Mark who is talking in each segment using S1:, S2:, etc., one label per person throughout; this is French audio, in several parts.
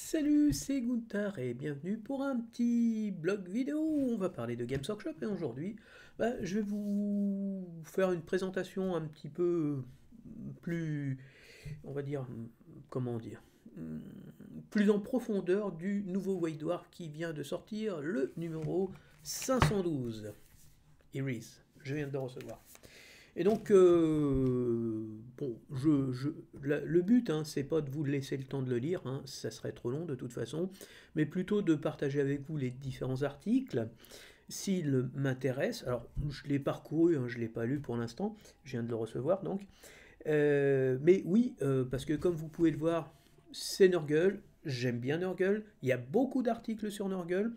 S1: Salut, c'est Gunther et bienvenue pour un petit blog vidéo où on va parler de Games Workshop. Et aujourd'hui, je vais vous faire une présentation un petit peu plus, on va dire, comment dire, plus en profondeur du nouveau White Dwarf qui vient de sortir, le numéro 512. Iris, je viens de le recevoir. Et donc, bon, le but, hein, c'est pas de vous laisser le temps de le lire, hein, ça serait trop long de toute façon, mais plutôt de partager avec vous les différents articles, s'ils m'intéressent. Alors, je l'ai parcouru, hein, je ne l'ai pas lu pour l'instant, je viens de le recevoir donc. Mais oui, parce que comme vous pouvez le voir, c'est Nurgle, j'aime bien Nurgle, il y a beaucoup d'articles sur Nurgle.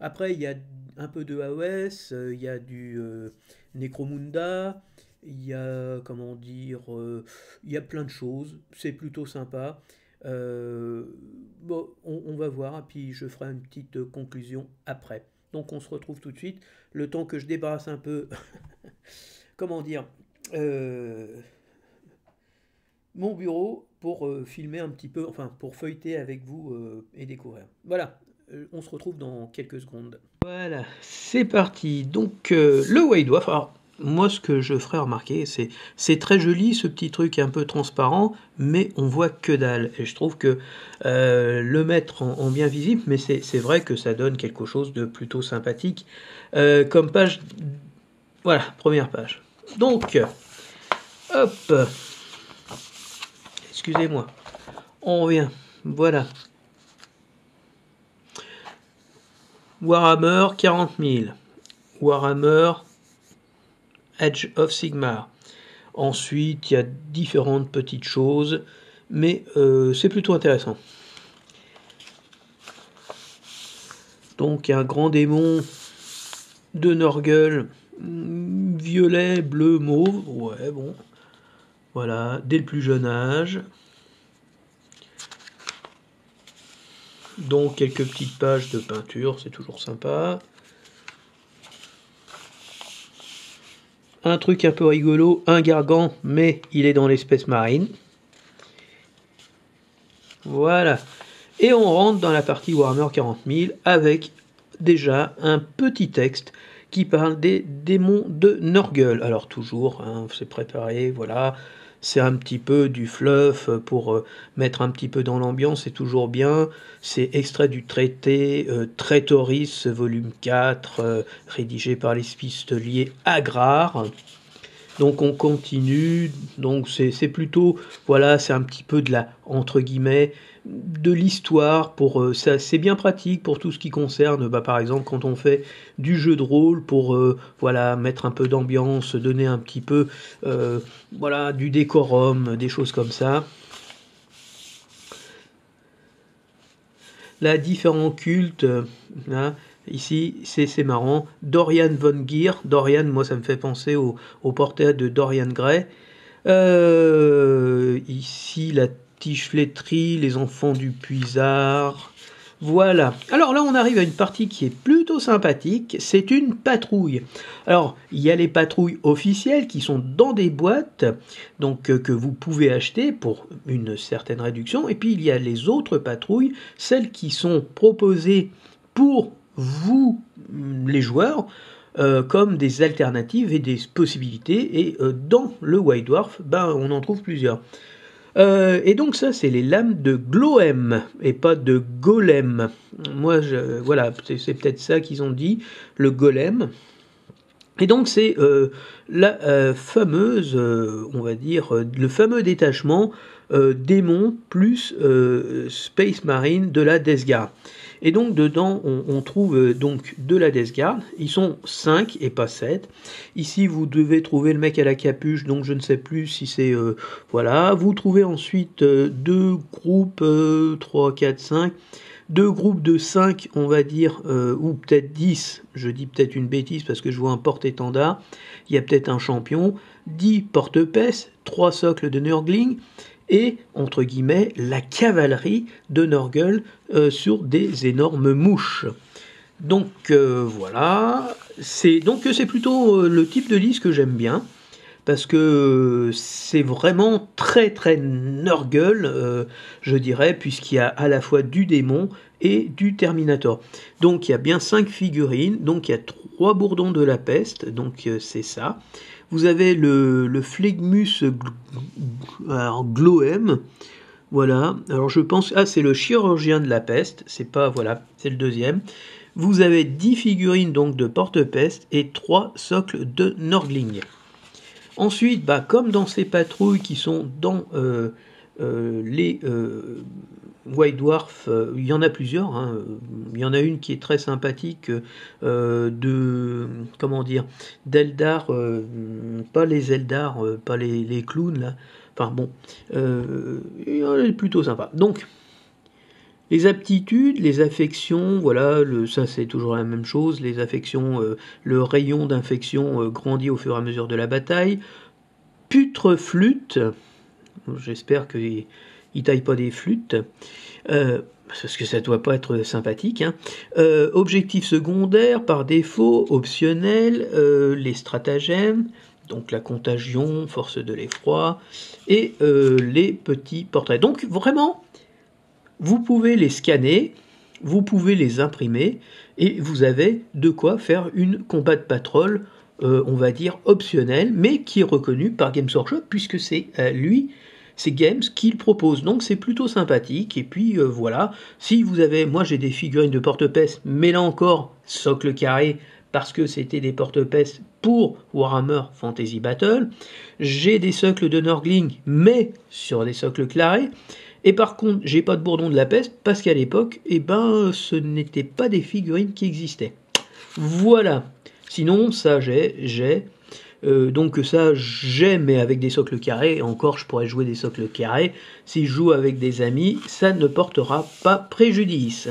S1: Après, il y a un peu de AOS, il y a du Necromunda, il y a, comment dire, il y a plein de choses, c'est plutôt sympa. Bon, on va voir, et puis je ferai une petite conclusion après. Donc on se retrouve tout de suite, le temps que je débarrasse un peu, comment dire, euh, mon bureau pour filmer un petit peu, enfin pour feuilleter avec vous et découvrir. Voilà, on se retrouve dans quelques secondes. Voilà, c'est parti. Donc le White Dwarf, alors moi ce que je ferai remarquer, c'est très joli ce petit truc un peu transparent, mais on voit que dalle. Et je trouve que le mettre en bien visible, mais c'est vrai que ça donne quelque chose de plutôt sympathique. Comme page, voilà, première page. Donc, hop, excusez-moi, on revient, voilà. Warhammer 40 000, Warhammer Age of Sigmar. Ensuite, il y a différentes petites choses, mais c'est plutôt intéressant. Donc, un grand démon de Nurgle, violet, bleu, mauve, ouais, bon, voilà, dès le plus jeune âge. Donc, quelques petites pages de peinture, c'est toujours sympa. Un truc un peu rigolo, un gargant, mais il est dans l'espèce marine. Voilà. Et on rentre dans la partie Warhammer 40 000 avec déjà un petit texte qui parle des démons de Nurgle. Alors toujours, hein, c'est préparé, voilà. C'est un petit peu du fluff pour mettre un petit peu dans l'ambiance, c'est toujours bien. C'est extrait du traité Traitoris, volume 4, rédigé par les pistoliers Agrare. Donc on continue, donc c'est plutôt, voilà, c'est un petit peu de la, entre guillemets, de l'histoire, pour ça, c'est bien pratique pour tout ce qui concerne, par exemple, quand on fait du jeu de rôle, pour voilà, mettre un peu d'ambiance, donner un petit peu, voilà, du décorum, des choses comme ça. Là, différents cultes, là, ici, c'est marrant. Dorian von Geer. Dorian, moi, ça me fait penser au portrait de Dorian Gray. Ici, la tige flétrie, les enfants du puisard. Voilà. Alors là, on arrive à une partie qui est plutôt sympathique. C'est une patrouille. Alors, il y a les patrouilles officielles qui sont dans des boîtes, donc que vous pouvez acheter pour une certaine réduction. Et puis, il y a les autres patrouilles, celles qui sont proposées pour vous, les joueurs, comme des alternatives et des possibilités. Et dans le White Dwarf, on en trouve plusieurs. Et donc ça, c'est les lames de Gloem et pas de Golem. Moi, voilà, c'est peut-être ça qu'ils ont dit, le Golem. Et donc c'est la fameuse, on va dire, le fameux détachement démon plus Space Marine de la Death Guard. Et donc dedans on trouve donc de la Death Guard, ils sont 5 et pas 7. Ici vous devez trouver le mec à la capuche, donc je ne sais plus si c'est... voilà, vous trouvez ensuite deux groupes, 3, 4, 5... Deux groupes de 5, on va dire, ou peut-être 10, je dis peut-être une bêtise parce que je vois un porte-étendard, il y a peut-être un champion, 10 porte-pèce, 3 socles de Nurgling, et, entre guillemets, la cavalerie de Nurgle sur des énormes mouches. Donc voilà, c'est plutôt le type de liste que j'aime bien, parce que c'est vraiment très très Nurgle, je dirais, puisqu'il y a à la fois du démon et du Terminator. Donc il y a bien 5 figurines, donc il y a 3 bourdons de la peste, donc c'est ça. Vous avez le Phlegmus Gloem, voilà, alors je pense, c'est le chirurgien de la peste, c'est pas, voilà, c'est le deuxième. Vous avez 10 figurines donc de porte-peste et 3 socles de Nurgling. Ensuite, comme dans ces patrouilles qui sont dans les White Dwarf, il y en a plusieurs, hein. Il y en a une qui est très sympathique de, comment dire, d'Eldar, pas les Eldar, pas les clowns là, enfin bon, elle est plutôt sympa. Donc, les aptitudes, les affections, voilà, ça c'est toujours la même chose. Les affections, le rayon d'infection grandit au fur et à mesure de la bataille. Putre-flûte, j'espère qu'il ne taille pas des flûtes, parce que ça doit pas être sympathique. Hein. Objectif secondaire, par défaut, optionnel, les stratagèmes, donc la contagion, force de l'effroi, et les petits portraits. Donc vraiment, vous pouvez les scanner, vous pouvez les imprimer, et vous avez de quoi faire une combat patrol, on va dire optionnelle, mais qui est reconnue par Games Workshop, puisque c'est lui, c'est Games qui le propose. Donc c'est plutôt sympathique, et puis voilà, si vous avez, moi j'ai des figurines de porte-peste, mais là encore, socle carré, parce que c'était des porte-peste pour Warhammer Fantasy Battle, j'ai des socles de Nurgling, mais sur des socles carrés. Et par contre, j'ai pas de bourdon de la peste, parce qu'à l'époque, ce n'étaient pas des figurines qui existaient. Voilà. Sinon, ça, donc ça, j'ai, mais avec des socles carrés. Encore, je pourrais jouer des socles carrés. Si je joue avec des amis, ça ne portera pas préjudice.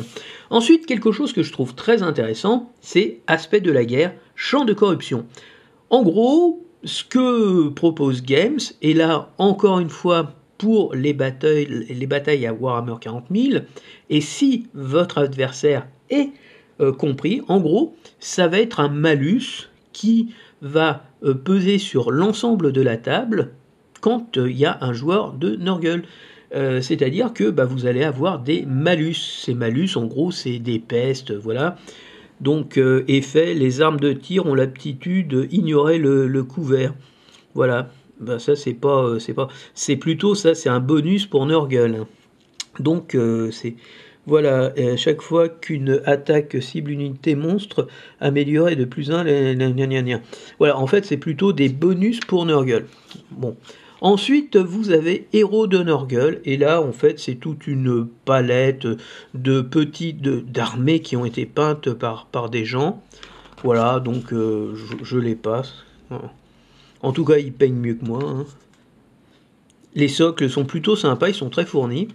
S1: Ensuite, quelque chose que je trouve très intéressant, c'est aspect de la guerre, champ de corruption. En gros, ce que propose Games, et là, encore une fois, pour les batailles à Warhammer 40 000, et si votre adversaire est compris, en gros, ça va être un malus qui va peser sur l'ensemble de la table quand il y a un joueur de Nurgle. C'est-à-dire que vous allez avoir des malus. Ces malus, en gros, c'est des pestes, voilà. Donc, effet, les armes de tir ont l'aptitude d'ignorer le couvert. Voilà. Ça c'est plutôt ça, c'est un bonus pour Nurgle. Donc c'est voilà, chaque fois qu'une attaque cible une unité monstre, améliorée de plus 1, voilà, en fait c'est plutôt des bonus pour Nurgle. Bon. Ensuite, vous avez héros de Nurgle, et là en fait c'est toute une palette de petites d'armées qui ont été peintes par des gens. Voilà, donc je les passe. Voilà. En tout cas, ils peignent mieux que moi. Hein. Les socles sont plutôt sympas, ils sont très fournis.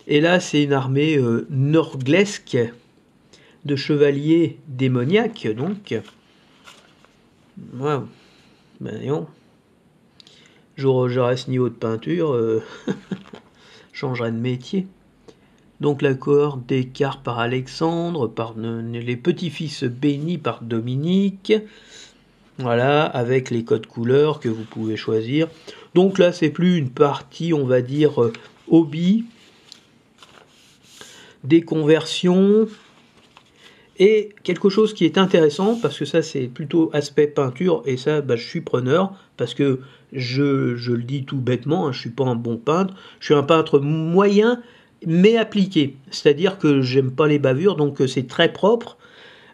S1: Et là, c'est une armée norglesque de chevaliers démoniaques, donc. Wow. Non. J'aurais ce niveau de peinture, changerais de métier. Donc la cohorte des Carpes par Alexandre, par les petits-fils bénis par Dominique. Voilà, avec les codes couleurs que vous pouvez choisir. Donc là, c'est plus une partie, on va dire, hobby, des conversions, et quelque chose qui est intéressant, parce que ça, c'est plutôt aspect peinture, et ça, je suis preneur, parce que je le dis tout bêtement, hein, je suis pas un bon peintre, je suis un peintre moyen, mais appliqué. C'est-à-dire que j'aime pas les bavures, donc c'est très propre.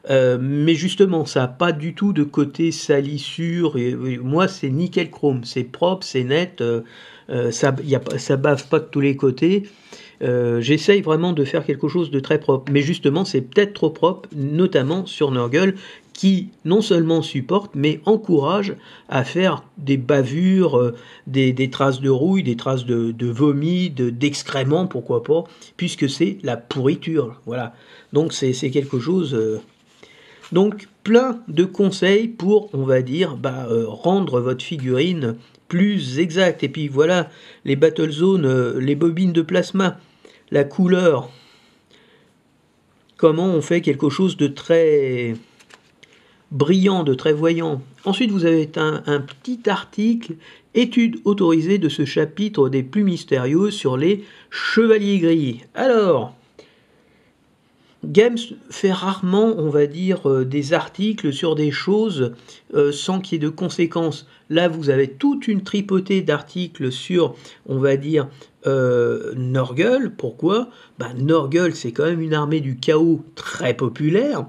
S1: Mais justement, ça n'a pas du tout de côté salissure. Et moi, c'est nickel chrome, c'est propre, c'est net, ça bave pas de tous les côtés. J'essaye vraiment de faire quelque chose de très propre. Mais justement, c'est peut-être trop propre, notamment sur Nurgle, qui non seulement supporte, mais encourage à faire des bavures, des traces de rouille, des traces de vomi, d'excréments, pourquoi pas, puisque c'est la pourriture. Voilà. Donc c'est quelque chose... Donc plein de conseils pour, on va dire, rendre votre figurine plus exacte. Et puis voilà, les battle zones, les bobines de plasma, la couleur, comment on fait quelque chose de très brillant, de très voyant. Ensuite, vous avez un petit article, étude autorisée de ce chapitre des plus mystérieux sur les chevaliers gris. Alors, Games fait rarement, on va dire, des articles sur des choses sans qu'il y ait de conséquences. Là, vous avez toute une tripotée d'articles sur, on va dire, Nurgle. Pourquoi ? Nurgle, c'est quand même une armée du chaos très populaire.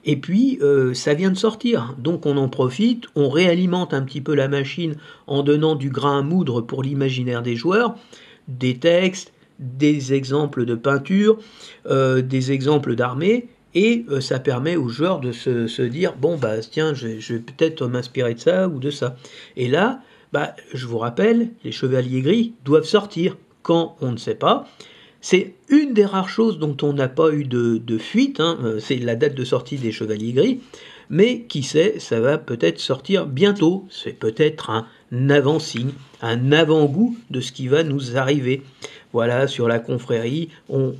S1: Et puis, ça vient de sortir. Donc, on en profite, on réalimente un petit peu la machine en donnant du grain à moudre pour l'imaginaire des joueurs, des textes, des exemples de peinture, des exemples d'armée, et ça permet aux joueurs de se dire bon tiens, je vais peut-être m'inspirer de ça ou de ça. Et là, je vous rappelle, les chevaliers gris doivent sortir. Quand on ne sait pas, c'est une des rares choses dont on n'a pas eu de fuite, c'est la date de sortie des chevaliers gris, mais qui sait, ça va peut-être sortir bientôt, c'est peut-être un avant-signe, un avant-goût de ce qui va nous arriver. Voilà, sur la confrérie, on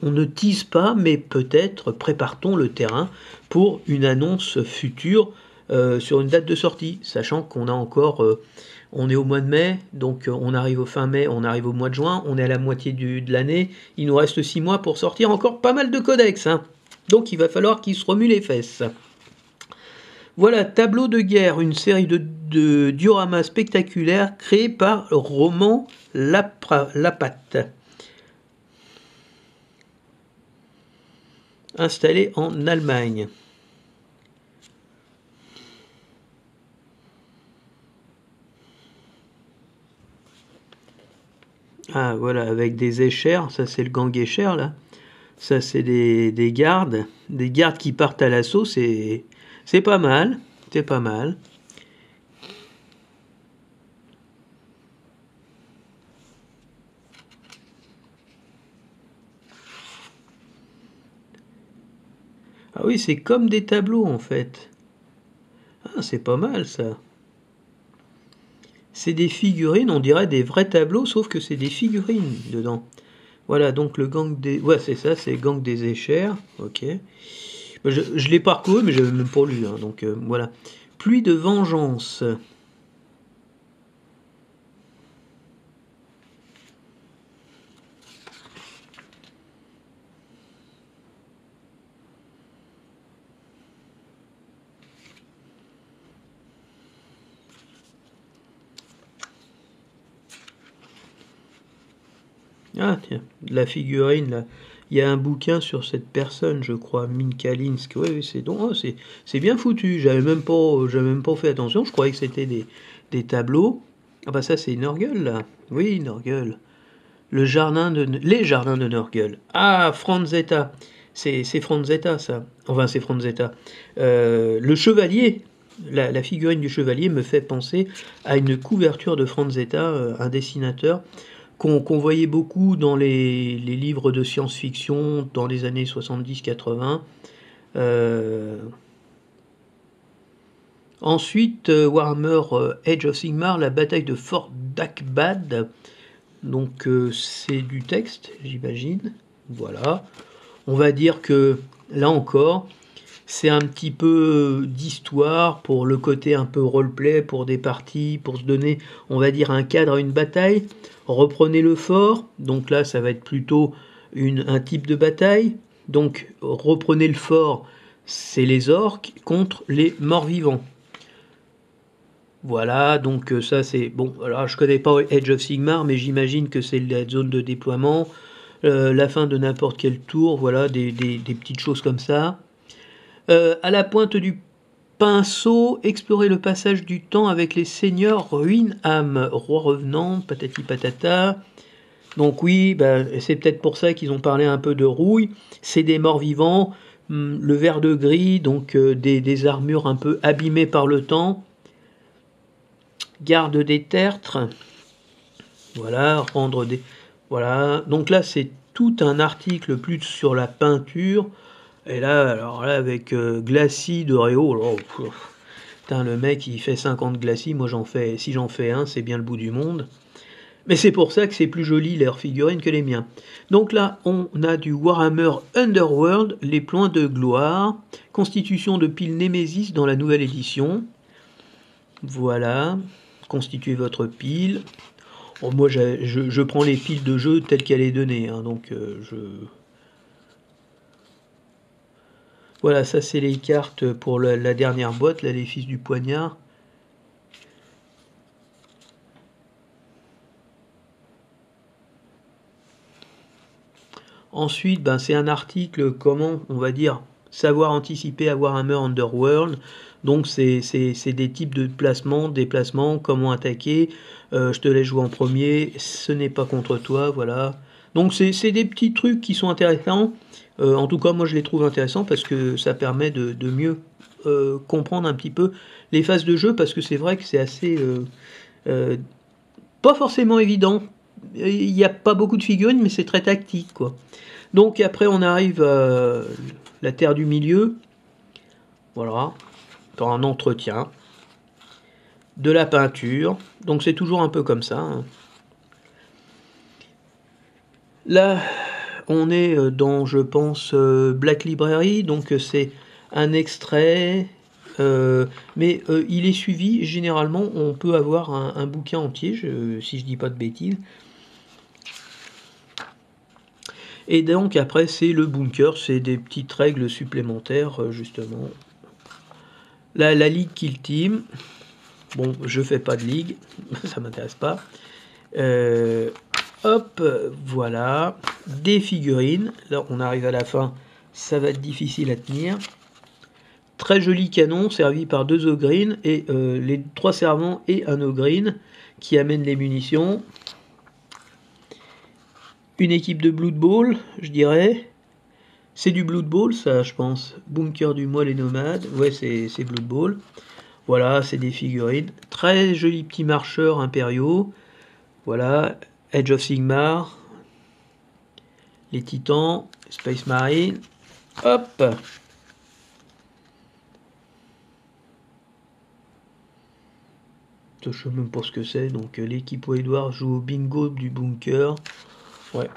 S1: ne tease pas, mais peut-être prépare-t-on le terrain pour une annonce future sur une date de sortie, sachant qu'on a encore, on est au mois de mai, donc on arrive au fin mai, on arrive au mois de juin, on est à la moitié de l'année, il nous reste 6 mois pour sortir encore pas mal de codex, donc il va falloir qu'ils se remuent les fesses. Voilà, Tableau de guerre, une série de dioramas spectaculaires créés par Roman Lapatte. Installé en Allemagne. Ah voilà, avec des échères, ça c'est le gang échère là. Ça c'est des gardes qui partent à l'assaut, c'est pas mal, c'est pas mal. Ah oui, c'est comme des tableaux en fait. Ah, c'est pas mal ça. C'est des figurines, on dirait des vrais tableaux, sauf que c'est des figurines dedans. Voilà, donc le gang des... Ouais, c'est ça, c'est gang des échères, ok. Je l'ai parcouru, mais j'avais même pas lu, donc voilà. Pluie de vengeance. Ah tiens, la figurine là. Il y a un bouquin sur cette personne, je crois, Minkalinsk. Oui, c'est donc c'est bien foutu. J'avais même pas fait attention. Je croyais que c'était des tableaux. Ah bah ça c'est Nurgle là. Oui, Nurgle. Les jardins de Nurgle. Ah, Franzetta. C'est Franzetta ça. Enfin c'est Franzetta. Le chevalier. La figurine du chevalier me fait penser à une couverture de Franzetta, un dessinateur qu'on voyait beaucoup dans les livres de science-fiction dans les années 70-80. Ensuite, Warhammer Age of Sigmar, la bataille de Fort Dakbad. Donc c'est du texte, j'imagine. Voilà. On va dire que là encore, c'est un petit peu d'histoire pour le côté un peu roleplay, pour des parties, pour se donner, on va dire, un cadre à une bataille. Reprenez le fort, donc là ça va être plutôt un type de bataille. Donc reprenez le fort, c'est les orques contre les morts-vivants. Voilà, donc ça c'est... Bon, alors je connais pas Age of Sigmar, mais j'imagine que c'est la zone de déploiement, la fin de n'importe quel tour, voilà, des petites choses comme ça. À la pointe du pinceau, explorer le passage du temps avec les seigneurs Ruinham, roi revenant, patati patata. Donc oui, c'est peut-être pour ça qu'ils ont parlé un peu de rouille. C'est des morts vivants, le vert de gris, donc des armures un peu abîmées par le temps. Garde des tertres. Voilà, rendre des... Voilà, donc là c'est tout un article plus sur la peinture. Et là, alors là, avec Glacis de Réau, putain, le mec il fait 50 Glacis, moi si j'en fais un, c'est bien le bout du monde. Mais c'est pour ça que c'est plus joli leurs figurines que les miens. Donc là, on a du Warhammer Underworld, les points de gloire, constitution de pile Nemesis dans la nouvelle édition. Voilà, constituez votre pile. Oh, moi, je prends les piles de jeu telles qu'elle est donnée, hein, donc Voilà, ça c'est les cartes pour la dernière boîte, là, les fils du poignard. Ensuite, ben, c'est un article comment, on va dire, savoir anticiper à Warhammer Underworld. Donc c'est des types de déplacements, comment attaquer. Je te laisse jouer en premier, ce n'est pas contre toi, voilà. Donc c'est des petits trucs qui sont intéressants. En tout cas, moi je les trouve intéressants parce que ça permet de mieux comprendre un petit peu les phases de jeu, parce que c'est vrai que c'est assez pas forcément évident. Il n'y a pas beaucoup de figurines, mais c'est très tactique, quoi. Donc après on arrive à la terre du milieu, voilà, dans un entretien, de la peinture, donc c'est toujours un peu comme ça, hein. Là on est dans, je pense, Black Library, donc c'est un extrait, mais il est suivi, généralement on peut avoir un bouquin entier, si je dis pas de bêtises. Et donc après c'est le bunker, c'est des petites règles supplémentaires justement. Là, la Ligue Kill Team, bon je fais pas de ligue, ça m'intéresse pas. Hop, voilà, des figurines, là on arrive à la fin, ça va être difficile à tenir. Très joli canon servi par 2 ogrines et les 3 servants et un ogrine qui amènent les munitions. Une équipe de Blood Bowl, je dirais. C'est du Blood Bowl, ça, je pense. Bunker du mois, les nomades. Ouais, c'est Blood Bowl. Voilà, c'est des figurines. Très jolis petits marcheurs impériaux. Voilà, Edge of Sigmar. Les Titans, Space Marine. Hop! Je sais même pas ce que c'est. Donc, l'équipe Edouard joue au bingo du bunker. Ouais.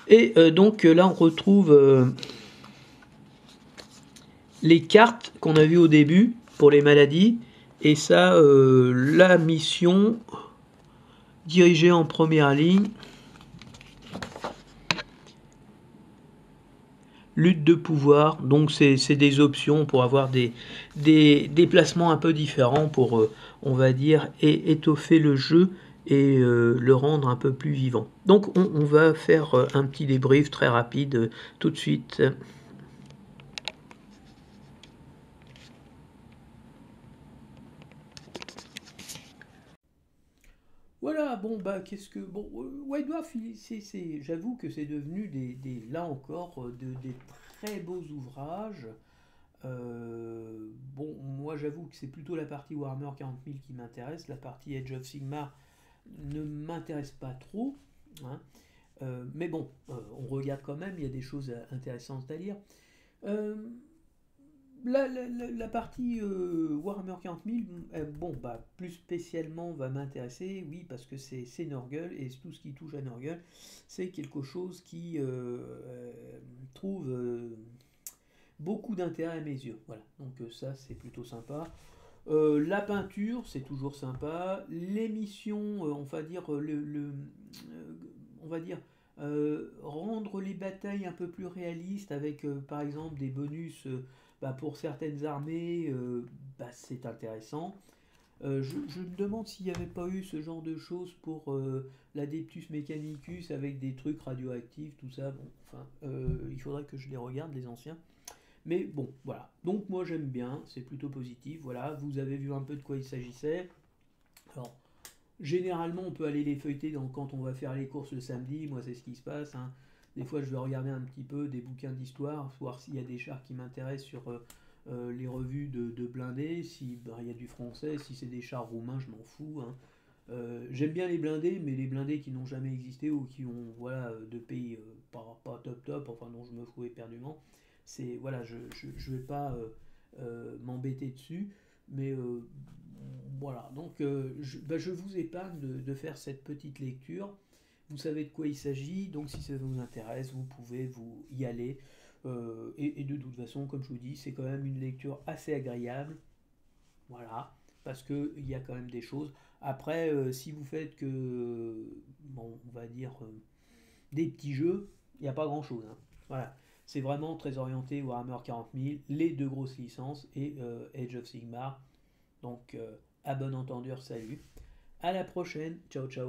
S1: Et donc, là, on retrouve les cartes qu'on a vues au début pour les maladies. Et ça, la mission dirigée en première ligne. Lutte de pouvoir, donc c'est des options pour avoir des déplacements un peu différents pour, on va dire, étoffer le jeu et le rendre un peu plus vivant. Donc on va faire un petit débrief très rapide tout de suite. Voilà, bon bah qu'est-ce que bon, White Dwarf, j'avoue que c'est devenu là encore des très beaux ouvrages. Bon, moi j'avoue que c'est plutôt la partie Warhammer 40 000 qui m'intéresse. La partie Age of Sigmar ne m'intéresse pas trop, hein. Mais bon, on regarde quand même, il y a des choses intéressantes à lire. Euh, la partie Warhammer 40 000, bon, bah, plus spécialement va m'intéresser, oui, parce que c'est Nurgle, et tout ce qui touche à Nurgle, c'est quelque chose qui trouve beaucoup d'intérêt à mes yeux. Voilà, donc ça c'est plutôt sympa. La peinture, c'est toujours sympa. L'émission, on va dire on va dire rendre les batailles un peu plus réalistes avec par exemple des bonus bah, pour certaines armées, bah, c'est intéressant. Je me demande s'il n'y avait pas eu ce genre de choses pour l'Adeptus Mechanicus avec des trucs radioactifs, tout ça. Bon, enfin, il faudrait que je les regarde, les anciens. Mais bon, voilà. Donc moi j'aime bien, c'est plutôt positif. Voilà, vous avez vu un peu de quoi il s'agissait. Alors, généralement on peut aller les feuilleter quand on va faire les courses le samedi. Moi c'est ce qui se passe, hein. Des fois je vais regarder un petit peu des bouquins d'histoire, voir s'il y a des chars qui m'intéressent sur les revues de blindés. Si bah, il y a du français, si c'est des chars roumains, je m'en fous, hein. J'aime bien les blindés, mais les blindés qui n'ont jamais existé ou qui ont voilà de pays pas top top, enfin dont je me fous éperdument, c'est voilà, je vais pas m'embêter dessus. Mais voilà, donc je vous épargne de faire cette petite lecture. Vous savez de quoi il s'agit, donc si ça vous intéresse, vous pouvez vous y aller. Et de toute façon, comme je vous dis, c'est quand même une lecture assez agréable. Voilà, parce qu'il y a quand même des choses. Après, si vous faites que, bon, on va dire, des petits jeux, il n'y a pas grand-chose, hein. Voilà, c'est vraiment très orienté Warhammer 40 000, les deux grosses licences et Age of Sigmar. Donc, à bon entendeur, salut. À la prochaine, ciao ciao.